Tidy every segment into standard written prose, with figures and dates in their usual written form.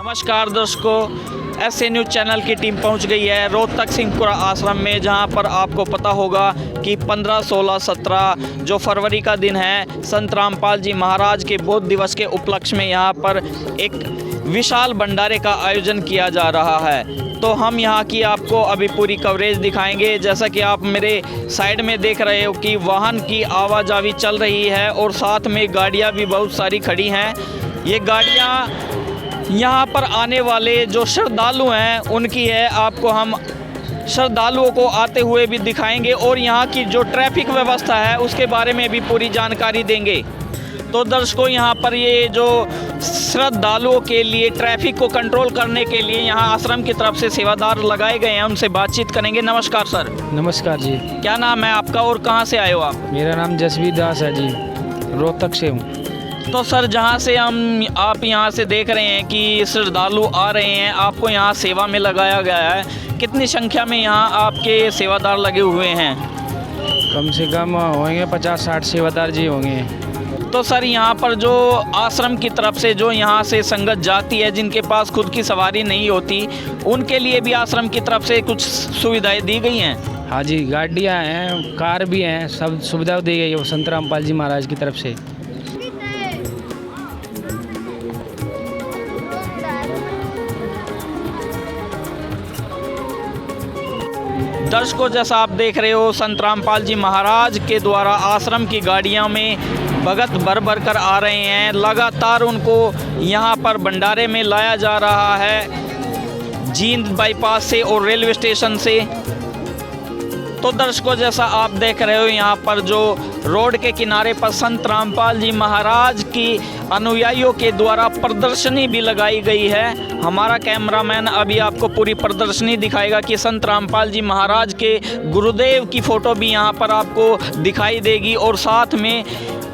नमस्कार दर्शकों, ऐसे न्यूज़ चैनल की टीम पहुंच गई है रोहतक सिंहपुरा आश्रम में, जहां पर आपको पता होगा कि 15, 16, 17 जो फरवरी का दिन है, संत रामपाल जी महाराज के बोध दिवस के उपलक्ष्य में यहां पर एक विशाल भंडारे का आयोजन किया जा रहा है। तो हम यहां की आपको अभी पूरी कवरेज दिखाएंगे। जैसा कि आप मेरे साइड में देख रहे हो कि वाहन की आवाजाही चल रही है और साथ में गाड़ियां भी बहुत सारी खड़ी हैं। ये गाड़ियां यहाँ पर आने वाले जो श्रद्धालु हैं उनकी है। आपको हम श्रद्धालुओं को आते हुए भी दिखाएंगे और यहाँ की जो ट्रैफिक व्यवस्था है उसके बारे में भी पूरी जानकारी देंगे। तो दर्शकों, यहाँ पर ये जो श्रद्धालुओं के लिए ट्रैफिक को कंट्रोल करने के लिए यहाँ आश्रम की तरफ से सेवादार लगाए गए हैं, उनसे बातचीत करेंगे। नमस्कार सर। नमस्कार जी। क्या नाम है आपका और कहाँ से आए हो आप? मेरा नाम जसवीर दास है जी, रोहतक से हूँ। तो सर, जहाँ से आप यहाँ से देख रहे हैं कि श्रद्धालु आ रहे हैं, आपको यहाँ सेवा में लगाया गया है। कितनी संख्या में यहाँ आपके सेवादार लगे हुए हैं? कम से कम होंगे 50-60 सेवादार जी होंगे। तो सर, यहाँ पर जो आश्रम की तरफ से जो यहाँ से संगत जाती है, जिनके पास खुद की सवारी नहीं होती, उनके लिए भी आश्रम की तरफ से कुछ सुविधाएं दी गई हैं? हाँ जी, गाड़ियाँ हैं, कार भी हैं, सब सुविधा दी गई है वो संत रामपाल जी महाराज की तरफ से। दर्शकों, जैसा आप देख रहे हो, संत रामपाल जी महाराज के द्वारा आश्रम की गाड़ियों में भगत भर भर कर आ रहे हैं। लगातार उनको यहाँ पर भंडारे में लाया जा रहा है, जींद बाईपास से और रेलवे स्टेशन से। तो दर्शकों, जैसा आप देख रहे हो, यहाँ पर जो रोड के किनारे पर संत रामपाल जी महाराज की अनुयायियों के द्वारा प्रदर्शनी भी लगाई गई है। हमारा कैमरामैन अभी आपको पूरी प्रदर्शनी दिखाएगा कि संत रामपाल जी महाराज के गुरुदेव की फ़ोटो भी यहाँ पर आपको दिखाई देगी और साथ में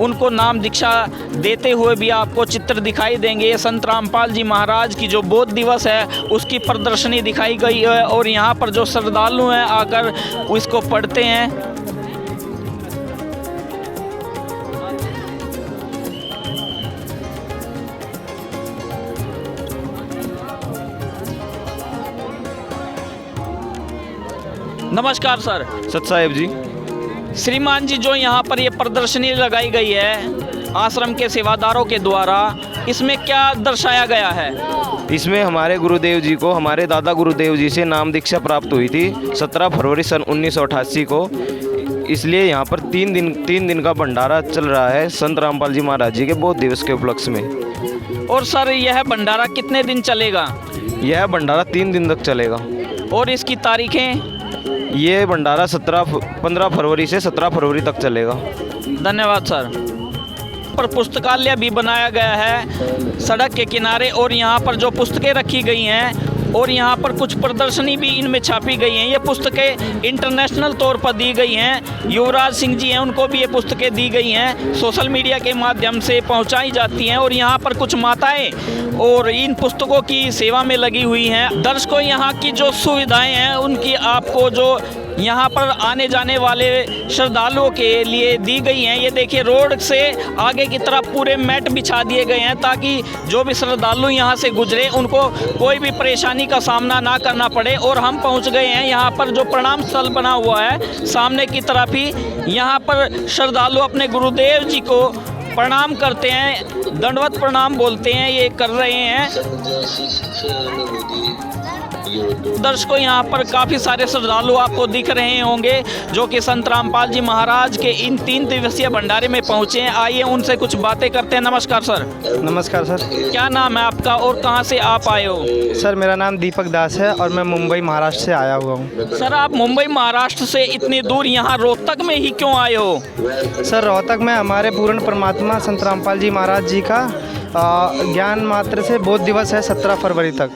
उनको नाम दीक्षा देते हुए भी आपको चित्र दिखाई देंगे। संत रामपाल जी महाराज की जो बोध दिवस है उसकी प्रदर्शनी दिखाई गई है और यहाँ पर जो श्रद्धालु हैं आकर इसको पढ़ते हैं। नमस्कार सर। सत साहेब जी। श्रीमान जी, जो यहाँ पर ये प्रदर्शनी लगाई गई है आश्रम के सेवादारों के द्वारा, इसमें क्या दर्शाया गया है? इसमें हमारे गुरुदेव जी को, हमारे दादा गुरुदेव जी से नाम दीक्षा प्राप्त हुई थी 17 फरवरी सन 1988 को। इसलिए यहाँ पर तीन दिन का भंडारा चल रहा है संत रामपाल जी महाराज जी के बोध दिवस के उपलक्ष्य में। और सर, यह भंडारा कितने दिन चलेगा? यह भंडारा 3 दिन तक चलेगा। और इसकी तारीखें? ये भंडारा 15 फरवरी से 17 फरवरी तक चलेगा। धन्यवाद सर। पर पुस्तकालय भी बनाया गया है सड़क के किनारे और यहाँ पर जो पुस्तकें रखी गई हैं और यहाँ पर कुछ प्रदर्शनी भी इनमें छापी गई हैं। ये पुस्तकें इंटरनेशनल तौर पर दी गई हैं। युवराज सिंह जी हैं, उनको भी ये पुस्तकें दी गई हैं, सोशल मीडिया के माध्यम से पहुँचाई जाती हैं। और यहाँ पर कुछ माताएं और इन पुस्तकों की सेवा में लगी हुई हैं। दर्शकों, यहाँ की जो सुविधाएं हैं उनकी आपको जो यहाँ पर आने जाने वाले श्रद्धालुओं के लिए दी गई हैं। ये देखिए, रोड से आगे की तरफ पूरे मैट बिछा दिए गए हैं ताकि जो भी श्रद्धालु यहाँ से गुजरे उनको कोई भी परेशानी का सामना ना करना पड़े। और हम पहुँच गए हैं यहाँ पर जो प्रणाम स्थल बना हुआ है सामने की तरफ ही। यहाँ पर श्रद्धालु अपने गुरुदेव जी को प्रणाम करते हैं, दंडवत प्रणाम बोलते हैं, ये कर रहे हैं। दर्शकों, यहाँ पर काफ़ी सारे श्रद्धालु आपको दिख रहे होंगे जो कि संत रामपाल जी महाराज के इन 3 दिवसीय भंडारे में पहुँचे हैं। आइए उनसे कुछ बातें करते हैं। नमस्कार सर। नमस्कार सर। क्या नाम है आपका और कहाँ से आप आए हो? सर, मेरा नाम दीपक दास है और मैं मुंबई महाराष्ट्र से आया हुआ हूँ। सर, आप मुंबई महाराष्ट्र से इतनी दूर यहाँ रोहतक में ही क्यों आए हो? सर, रोहतक में हमारे पूर्ण परमात्मा संत रामपाल जी महाराज जी का ज्ञान मात्र से बोध दिवस है 17 फरवरी तक,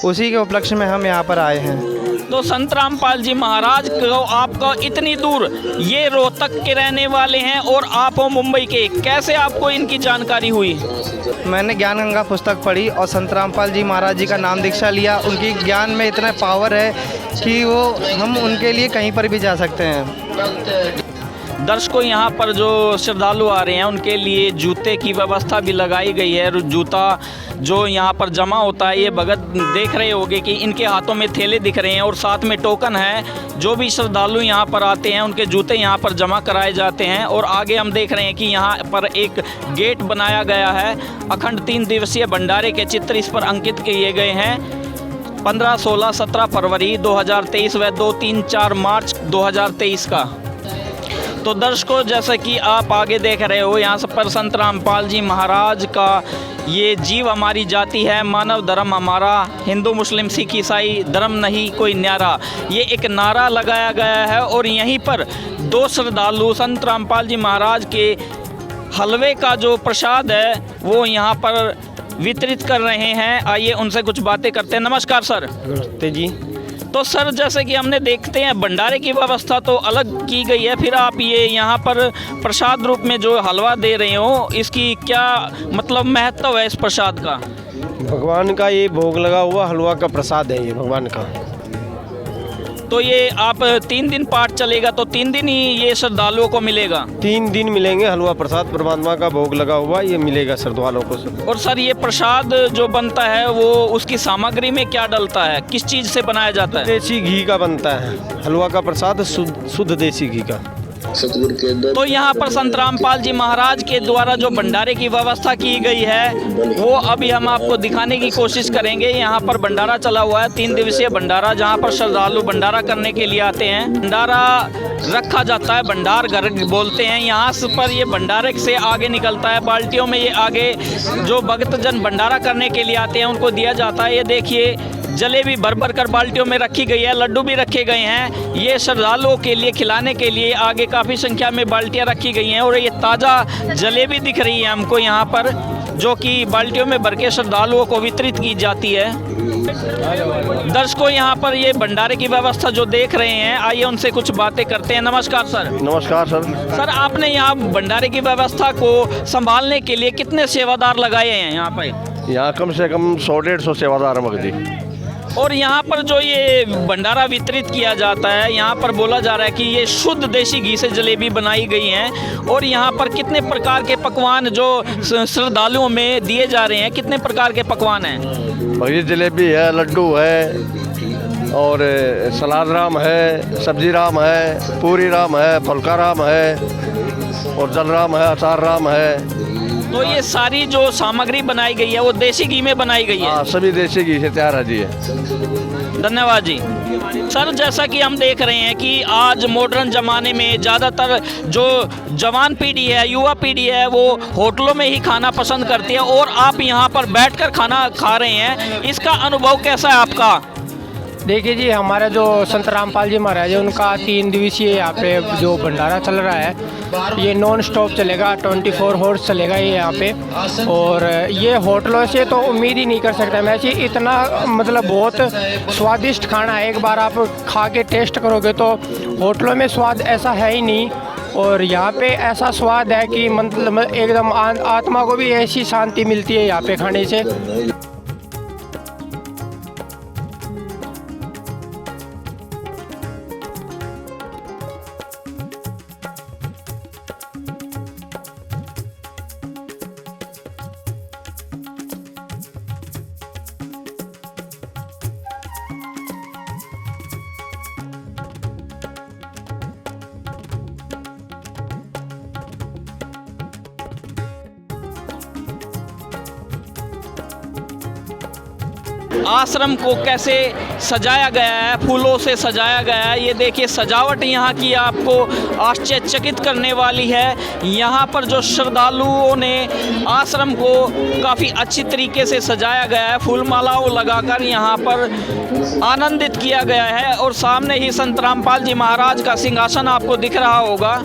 उसी के उपलक्ष्य में हम यहाँ पर आए हैं। तो संत रामपाल जी महाराज को आपको इतनी दूर, ये रोहतक के रहने वाले हैं और आप हो मुंबई के, कैसे आपको इनकी जानकारी हुई? मैंने ज्ञान गंगा पुस्तक पढ़ी और संत रामपाल जी महाराज जी का नाम दीक्षा लिया। उनकी ज्ञान में इतना पावर है कि वो हम उनके लिए कहीं पर भी जा सकते हैं। दर्शकों यहाँ पर जो श्रद्धालु आ रहे हैं उनके लिए जूते की व्यवस्था भी लगाई गई है। जूता जो यहाँ पर जमा होता है, ये भगत देख रहे होंगे कि इनके हाथों में थैले दिख रहे हैं और साथ में टोकन है। जो भी श्रद्धालु यहाँ पर आते हैं उनके जूते यहाँ पर जमा कराए जाते हैं। और आगे हम देख रहे हैं कि यहाँ पर एक गेट बनाया गया है। अखंड 3 दिवसीय भंडारे के चित्र इस पर अंकित किए गए हैं। 15, 16, 17 फरवरी 2023 व 2, 3, 4 मार्च 2023 का। तो दर्शकों, जैसा कि आप आगे देख रहे हो, यहाँ पर संत रामपाल जी महाराज का ये जीव हमारी जाति है, मानव धर्म हमारा, हिंदू मुस्लिम सिख ईसाई धर्म नहीं कोई न्यारा, ये एक नारा लगाया गया है। और यहीं पर 2 श्रद्धालु संत रामपाल जी महाराज के हलवे का जो प्रसाद है वो यहाँ पर वितरित कर रहे हैं। आइए उनसे कुछ बातें करते हैं। नमस्कार सर। नमस्ते जी। तो सर, जैसे कि हमने देखते हैं भंडारे की व्यवस्था तो अलग की गई है, फिर आप ये यहाँ पर प्रसाद रूप में जो हलवा दे रहे हो, इसकी क्या मतलब महत्व है इस प्रसाद का? भगवान का ये भोग लगा हुआ हलवा का प्रसाद है, ये भगवान का। तो ये आप 3 दिन पाठ चलेगा, तो 3 दिन ही ये श्रद्धालुओं को मिलेगा? 3 दिन मिलेंगे हलवा प्रसाद, परमात्मा का भोग लगा हुआ ये मिलेगा श्रद्धालुओं को सब। और सर, ये प्रसाद जो बनता है वो उसकी सामग्री में क्या डलता है, किस चीज़ से बनाया जाता है? देसी घी का बनता है हलवा का प्रसाद, शुद्ध देसी घी का। तो यहाँ पर संत रामपाल जी महाराज के द्वारा जो भंडारे की व्यवस्था की गई है वो अभी हम आपको दिखाने की कोशिश करेंगे। यहाँ पर भंडारा चला हुआ है, 3 दिवसीय भंडारा, जहाँ पर श्रद्धालु भंडारा करने के लिए आते हैं। भंडारा रखा जाता है, भंडार घर बोलते हैं। यहाँ पर ये भंडारे से आगे निकलता है, बाल्टियों में ये आगे जो भक्तजन भंडारा करने के लिए आते हैं उनको दिया जाता है। ये देखिए, जलेबी भर भर कर बाल्टियों में रखी गई है, लड्डू भी रखे गए हैं। ये श्रद्धालुओं के लिए खिलाने के लिए आगे काफ़ी संख्या में बाल्टियां रखी गई हैं। और ये ताज़ा जलेबी दिख रही है हमको यहाँ पर, जो कि बाल्टियों में भर के श्रद्धालुओं को वितरित की जाती है। दर्शकों, यहाँ पर ये भंडारे की व्यवस्था जो देख रहे हैं, आइए उनसे कुछ बातें करते हैं। नमस्कार सर। नमस्कार सर। सर, आपने यहाँ भंडारे की व्यवस्था को संभालने के लिए कितने सेवादार लगाए हैं यहाँ पर? यहाँ कम से कम 100-150 सेवादार मगदी। और यहाँ पर जो ये भंडारा वितरित किया जाता है, यहाँ पर बोला जा रहा है कि ये शुद्ध देसी घी से जलेबी बनाई गई हैं। और यहाँ पर कितने प्रकार के पकवान जो श्रद्धालुओं में दिए जा रहे हैं, कितने प्रकार के पकवान हैं? भैया जलेबी है, लड्डू है, और सलाद राम है, सब्जी राम है, पूरी राम है, फुल्का राम है, और जल राम है, अचार राम है। तो ये सारी जो सामग्री बनाई गई है वो देसी घी में बनाई गई है? हाँ, सभी देसी घी से तैयार है जी। धन्यवाद जी। सर, जैसा कि हम देख रहे हैं कि आज मॉडर्न ज़माने में ज़्यादातर जो जवान पीढ़ी है, युवा पीढ़ी है, वो होटलों में ही खाना पसंद करती है और आप यहाँ पर बैठकर खाना खा रहे हैं। इसका अनुभव कैसा है आपका? देखिए जी, हमारे जो संत रामपाल जी महाराज है उनका 3 दिवसीय यहाँ पे जो भंडारा चल रहा है, ये नॉन स्टॉप चलेगा, 24 हॉर्स चलेगा ये यहाँ पे। और ये होटलों से तो उम्मीद ही नहीं कर सकता मैं कि इतना मतलब बहुत स्वादिष्ट खाना है। एक बार आप खा के टेस्ट करोगे तो होटलों में स्वाद ऐसा है ही नहीं। और यहाँ पे ऐसा स्वाद है कि मतलब एकदम आत्मा को भी ऐसी शांति मिलती है यहाँ पे खाने से। आश्रम को कैसे सजाया गया है, फूलों से सजाया गया है। ये देखिए, सजावट यहाँ की आपको आश्चर्यचकित करने वाली है। यहाँ पर जो श्रद्धालुओं ने आश्रम को काफ़ी अच्छी तरीके से सजाया गया है, फूल मालाओं लगाकर यहाँ पर आनंदित किया गया है। और सामने ही संत रामपाल जी महाराज का सिंहासन आपको दिख रहा होगा।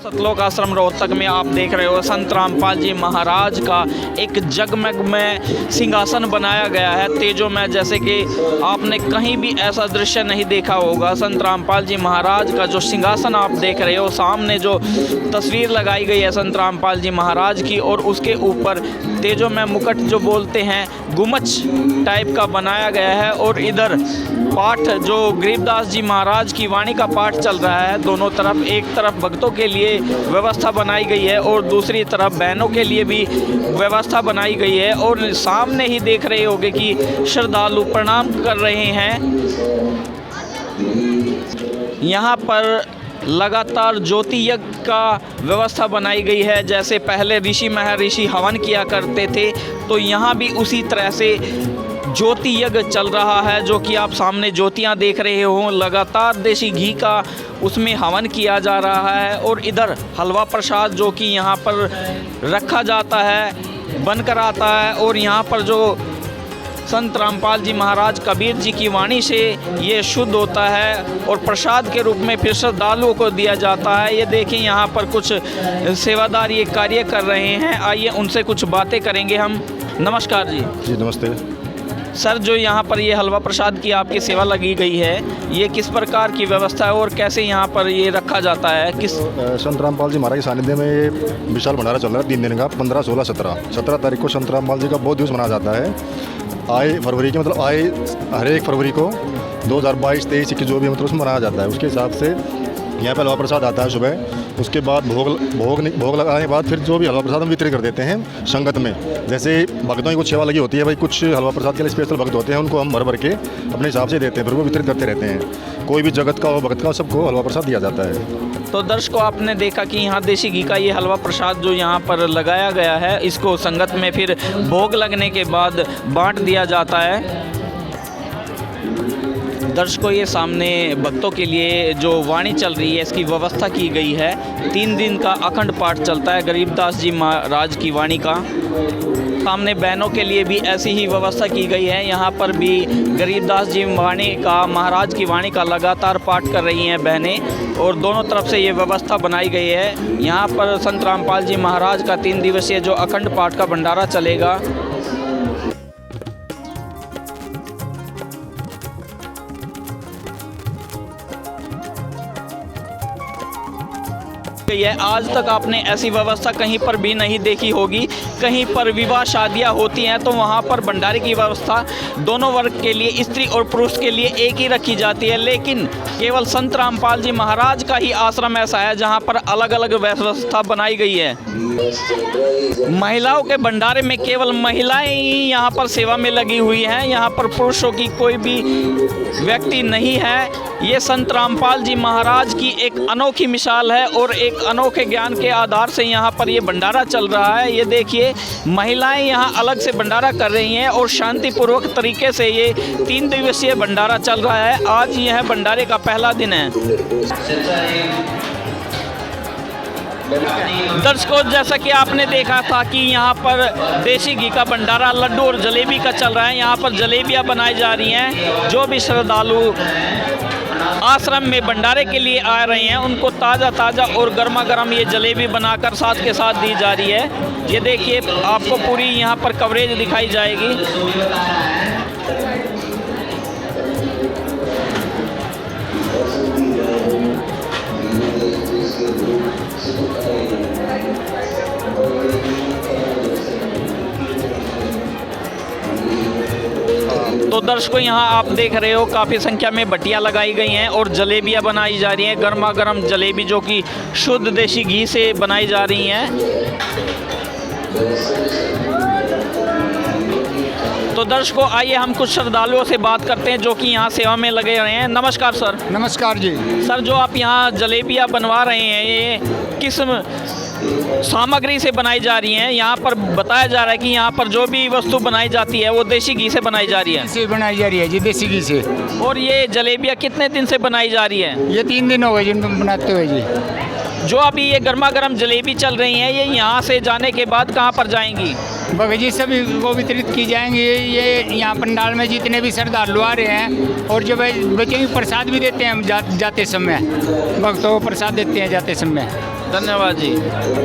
सतलोक आश्रम रोहतक में आप देख रहे हो संत रामपाल जी महाराज का एक जगमग में सिंहासन बनाया गया है, तेजोमय, जैसे कि आपने कहीं भी ऐसा दृश्य नहीं देखा होगा। संत रामपाल जी महाराज का जो सिंहासन आप देख रहे हो, सामने जो तस्वीर लगाई गई है संत रामपाल जी महाराज की, और उसके ऊपर तेजो में मुकुट जो बोलते हैं गुमच टाइप का बनाया गया है। और इधर पाठ जो गरीबदास जी महाराज की वाणी का पाठ चल रहा है दोनों तरफ, एक तरफ भक्तों के लिए व्यवस्था बनाई गई है और दूसरी तरफ बहनों के लिए भी व्यवस्था बनाई गई है। और सामने ही देख रहे होंगे कि श्रद्धालु प्रणाम कर रहे हैं। यहाँ पर लगातार ज्योति यज्ञ का व्यवस्था बनाई गई है। जैसे पहले ऋषि महर्षि हवन किया करते थे, तो यहाँ भी उसी तरह से ज्योति यज्ञ चल रहा है, जो कि आप सामने ज्योतियाँ देख रहे हो। लगातार देसी घी का उसमें हवन किया जा रहा है। और इधर हलवा प्रसाद जो कि यहाँ पर रखा जाता है बनकर आता है। और यहाँ पर जो संत रामपाल जी महाराज कबीर जी की वाणी से ये शुद्ध होता है और प्रसाद के रूप में फिर श्रद्धालुओं को दिया जाता है। ये देखें यहाँ पर कुछ सेवादार ये कार्य कर रहे हैं। आइए उनसे कुछ बातें करेंगे हम। नमस्कार जी। जी नमस्ते सर, जो यहाँ पर ये हलवा प्रसाद की आपकी सेवा लगी गई है, ये किस प्रकार की व्यवस्था है और कैसे यहाँ पर ये रखा जाता है? किस संत रामपाल जी महाराज के सानिध्य में ये विशाल भंडारा चल रहा है 3 दिन का, 15, 16, 17 तारीख को संत रामपाल जी का बहुत दिवस मनाया जाता है। आए फरवरी के मतलब आए हर एक फरवरी को 2022, 23, 21 जो भी मतलब उसमें मनाया जाता है। उसके हिसाब से यहाँ पर हलवा प्रसाद आता है सुबह। उसके बाद भोग लगाने के बाद फिर जो भी हलवा प्रसाद हम वितरित कर देते हैं संगत में। जैसे भक्तों की कुछ सेवा लगी होती है भाई, कुछ हलवा प्रसाद के लिए स्पेशल भक्त होते हैं, उनको हम भर के अपने हिसाब से देते हैं, फिर वो वितरित करते रहते हैं। कोई भी जगत का हो भक्त का, सबको हलवा प्रसाद दिया जाता है। तो दर्शकों, आपने देखा कि यहाँ देसी घी का ये हलवा प्रसाद जो यहाँ पर लगाया गया है, इसको संगत में फिर भोग लगने के बाद बांट दिया जाता है। दर्शकों, ये सामने भक्तों के लिए जो वाणी चल रही है, इसकी व्यवस्था की गई है। 3 दिन का अखंड पाठ चलता है गरीबदास जी महाराज की वाणी का। सामने बहनों के लिए भी ऐसी ही व्यवस्था की गई है। यहाँ पर भी गरीबदास जी वाणी का, महाराज की वाणी का लगातार पाठ कर रही हैं बहनें, और दोनों तरफ से ये व्यवस्था बनाई गई है। यहाँ पर संत रामपाल जी महाराज का 3 दिवसीय जो अखंड पाठ का भंडारा चलेगा। आज तक आपने ऐसी व्यवस्था कहीं पर भी नहीं देखी होगी। कहीं पर विवाह शादियां होती हैं तो वहां पर भंडारे की व्यवस्था दोनों वर्ग के लिए, स्त्री और पुरुष के लिए एक ही रखी जाती है। लेकिन केवल संत रामपाल जी महाराज का ही आश्रम ऐसा है जहां पर अलग अलग व्यवस्था बनाई गई है। महिलाओं के भंडारे में केवल महिलाएं ही यहाँ पर सेवा में लगी हुई हैं। यहाँ पर पुरुषों की कोई भी व्यक्ति नहीं है। ये संत रामपाल जी महाराज की एक अनोखी मिसाल है और एक अनोखे ज्ञान के आधार से यहाँ पर ये भंडारा चल रहा है। ये देखिए, महिलाएं यहाँ अलग से भंडारा कर रही हैं और शांतिपूर्वक तरीके से ये 3 दिवसीय भंडारा चल रहा है। आज यह भंडारे का पहला दिन है। दर्शकों, जैसा कि आपने देखा था कि यहाँ पर देसी घी का भंडारा, लड्डू और जलेबी का चल रहा है। यहाँ पर जलेबियाँ बनाई जा रही हैं। जो भी श्रद्धालु आश्रम में भंडारे के लिए आ रहे हैं, उनको ताज़ा ताज़ा और गर्मा गर्म ये जलेबी बनाकर साथ के साथ दी जा रही है। ये देखिए, आपको पूरी यहाँ पर कवरेज दिखाई जाएगी। तो दर्शकों, यहाँ आप देख रहे हो काफ़ी संख्या में बटियाँ लगाई गई हैं और जलेबियाँ बनाई जा रही हैं। गर्मा गर्म जलेबी जो कि शुद्ध देसी घी से बनाई जा रही हैं। तो दर्शकों, आइए हम कुछ श्रद्धालुओं से बात करते हैं जो कि यहाँ सेवा में लगे रहे हैं। नमस्कार सर। नमस्कार जी। सर, जो आप यहाँ जलेबियाँ बनवा रहे हैं, ये किस सामग्री से बनाई जा रही हैं? यहाँ पर बताया जा रहा है कि यहाँ पर जो भी वस्तु बनाई जाती है वो देसी घी से बनाई जा रही है। से बनाई जा रही है जी, देसी घी से। और ये जलेबियाँ कितने दिन से बनाई जा रही है? ये 3 दिन हो गए जिनको बनाते हुए जी। जो अभी ये गर्मा गर्म जलेबी चल रही हैं, ये यहाँ से जाने के बाद कहाँ पर जाएंगी? बाबा जी, सभी को वितरित की जाएंगी। ये यहाँ पंडाल में जितने भी श्रद्धालु आ रहे हैं, और जो बच्चे प्रसाद भी देते हैं हम जाते समय, भक्तों को प्रसाद देते हैं जाते समय। धन्यवाद जी।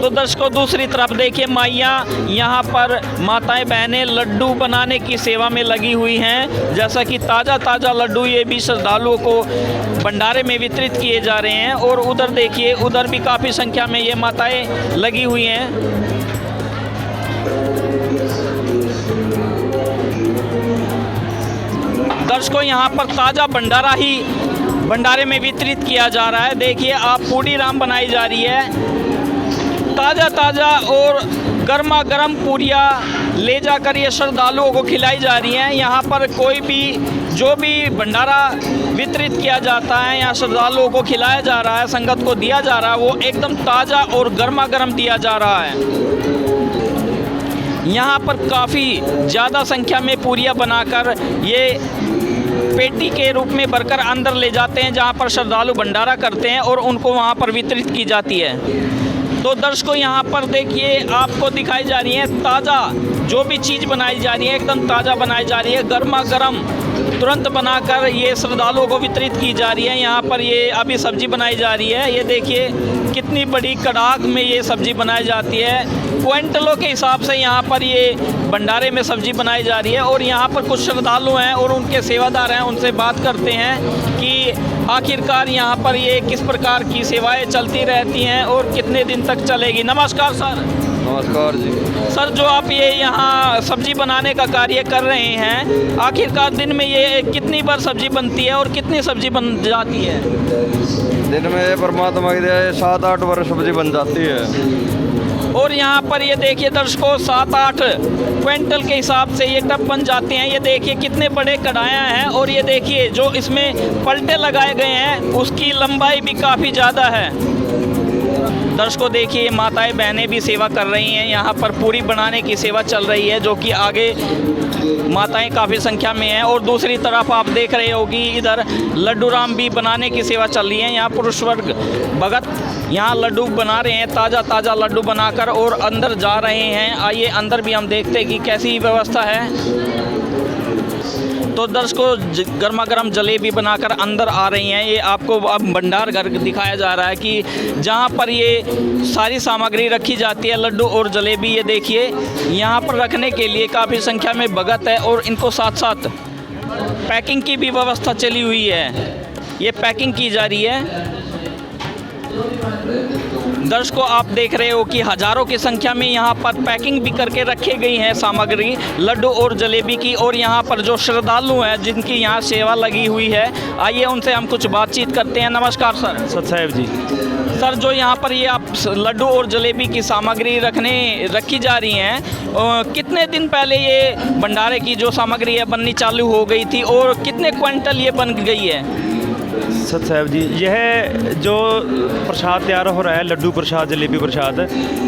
तो दर्शकों, दूसरी तरफ देखिए, माइयाँ यहाँ पर, माताएं बहनें लड्डू बनाने की सेवा में लगी हुई हैं। जैसा कि ताज़ा ताज़ा लड्डू ये भी श्रद्धालुओं को भंडारे में वितरित किए जा रहे हैं। और उधर देखिए, उधर भी काफ़ी संख्या में ये माताएं लगी हुई हैं। दर्शकों यहाँ पर ताज़ा भंडारा ही भंडारे में वितरित किया जा रहा है। देखिए आप पूरी राम बनाई जा रही है, ताज़ा ताज़ा और गर्मा गर्म पूरियाँ ले जाकर ये श्रद्धालुओं को खिलाई जा रही हैं। यहाँ पर कोई भी जो भी भंडारा वितरित किया जाता है, यहाँ श्रद्धालुओं को खिलाया जा रहा है, संगत को दिया जा रहा है, वो एकदम ताज़ा और गर्मा गर्म दिया जा रहा है। यहाँ पर काफ़ी ज़्यादा संख्या में पूरियाँ बनाकर ये पेटी के रूप में भरकर अंदर ले जाते हैं, जहाँ पर श्रद्धालु भंडारा करते हैं और उनको वहाँ पर वितरित की जाती है। तो दर्शकों यहाँ पर देखिए आपको दिखाई जा रही है ताज़ा जो भी चीज़ बनाई जा रही है, एकदम ताज़ा बनाई जा रही है, गर्मा गर्म तुरंत बनाकर ये श्रद्धालुओं को वितरित की जा रही है। यहाँ पर ये अभी सब्जी बनाई जा रही है, ये देखिए कितनी बड़ी कड़ाक में ये सब्जी बनाई जाती है। क्विंटलों के हिसाब से यहाँ पर ये भंडारे में सब्जी बनाई जा रही है। और यहाँ पर कुछ श्रद्धालु हैं और उनके सेवादार हैं, उनसे बात करते हैं कि आखिरकार यहाँ पर ये किस प्रकार की सेवाएं चलती रहती हैं और कितने दिन तक चलेगी। नमस्कार सर। नमस्कार जी। सर जो आप ये यहाँ सब्जी बनाने का कार्य कर रहे हैं, आखिरकार दिन में ये कितनी बार सब्जी बनती है और कितनी सब्जी बन जाती है? दिन में ये परमात्मा की दया 7-8 बार सब्जी बन जाती है। और यहाँ पर ये देखिए दर्शकों 7-8 क्विंटल के हिसाब से ये टब बन जाते हैं। ये देखिए कितने बड़े कढ़ाइयाँ हैं और ये देखिए जो इसमें पलटे लगाए गए हैं उसकी लंबाई भी काफ़ी ज़्यादा है। दर्शकों देखिए माताएं बहनें भी सेवा कर रही हैं, यहाँ पर पूरी बनाने की सेवा चल रही है, जो कि आगे माताएं काफ़ी संख्या में हैं। और दूसरी तरफ आप देख रहे होगी इधर लड्डू राम भी बनाने की सेवा चल रही है। यहाँ पुरुष वर्ग भगत यहाँ लड्डू बना रहे हैं, ताज़ा ताज़ा लड्डू बनाकर और अंदर जा रहे हैं। आइए अंदर भी हम देखते हैं कि कैसी व्यवस्था है। तो दर्शकों गर्मा गर्म जलेबी बनाकर अंदर आ रही हैं। ये आपको अब भंडार घर दिखाया जा रहा है कि जहाँ पर ये सारी सामग्री रखी जाती है, लड्डू और जलेबी। ये देखिए यहाँ पर रखने के लिए काफ़ी संख्या में भगत है और इनको साथ साथ पैकिंग की भी व्यवस्था चली हुई है। ये पैकिंग की जा रही है। दर्शकों आप देख रहे हो कि हज़ारों की संख्या में यहाँ पर पैकिंग भी करके रखी गई है सामग्री लड्डू और जलेबी की। और यहाँ पर जो श्रद्धालु हैं जिनकी यहाँ सेवा लगी हुई है, आइए उनसे हम कुछ बातचीत करते हैं। नमस्कार सर। सत साहेब जी। सर जो यहाँ पर ये आप लड्डू और जलेबी की सामग्री रखी जा रही हैं, कितने दिन पहले ये भंडारे की जो सामग्री है बननी चालू हो गई थी और कितने क्विंटल ये बन गई है? सत साहब जी, यह जो प्रसाद तैयार हो रहा है, लड्डू प्रसाद जलेबी प्रसाद,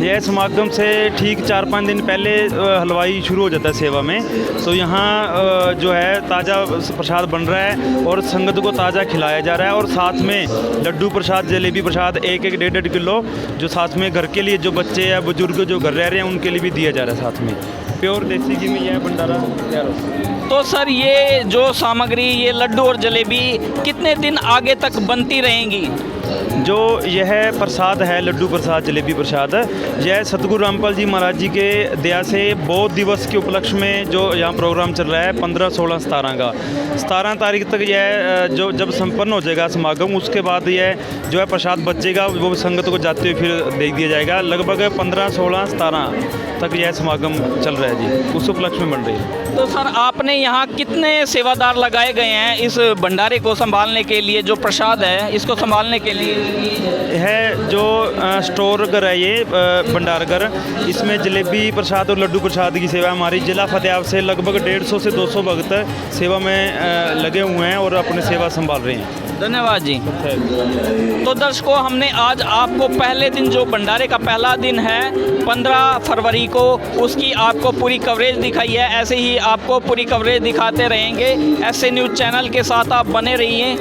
यह समागम से ठीक 4-5 दिन पहले हलवाई शुरू हो जाता है सेवा में। तो यहाँ जो है ताज़ा प्रसाद बन रहा है और संगत को ताज़ा खिलाया जा रहा है। और साथ में लड्डू प्रसाद जलेबी प्रसाद 1-1, 1.5 किलो जो साथ में घर के लिए जो बच्चे या बुजुर्ग जो घर रह रहे हैं उनके लिए भी दिया जा रहा है। साथ में प्योर देसी घी में यह भंडारा तैयार होता है। तो सर ये जो सामग्री ये लड्डू और जलेबी कितने दिन आगे तक बनती रहेंगी? जो यह प्रसाद है लड्डू प्रसाद जलेबी प्रसाद, यह सतगुरु रामपाल जी महाराज जी के दया से बौद्ध दिवस के उपलक्ष्य में जो यहाँ प्रोग्राम चल रहा है 15, 16, 17 का 17 तारीख तक यह जो जब संपन्न हो जाएगा समागम, उसके बाद यह जो है प्रसाद बचेगा वो संगत को जाते हुए फिर दे दिया जाएगा। लगभग 15, 16, 17 तक यह समागम चल रहा है जी, उस उपलक्ष्य में बन रही है। तो सर आपने यहाँ कितने सेवादार लगाए गए हैं इस भंडारे को संभालने के लिए, जो प्रसाद है इसको संभालने के लिए? है जो स्टोर घर है ये भंडार घर, इसमें जलेबी प्रसाद और लड्डू प्रसाद की सेवा हमारी जिला फतेहाबाद से लगभग 150 से 200 भक्त सेवा में लगे हुए हैं और अपनी सेवा संभाल रहे हैं। धन्यवाद जी। तो दर्शकों हमने आज आपको पहले दिन जो भंडारे का पहला दिन है 15 फरवरी को, उसकी आपको पूरी कवरेज दिखाई है। ऐसे ही आपको पूरी कवरेज दिखाते रहेंगे। ऐसे न्यूज़ चैनल के साथ आप बने रहिए।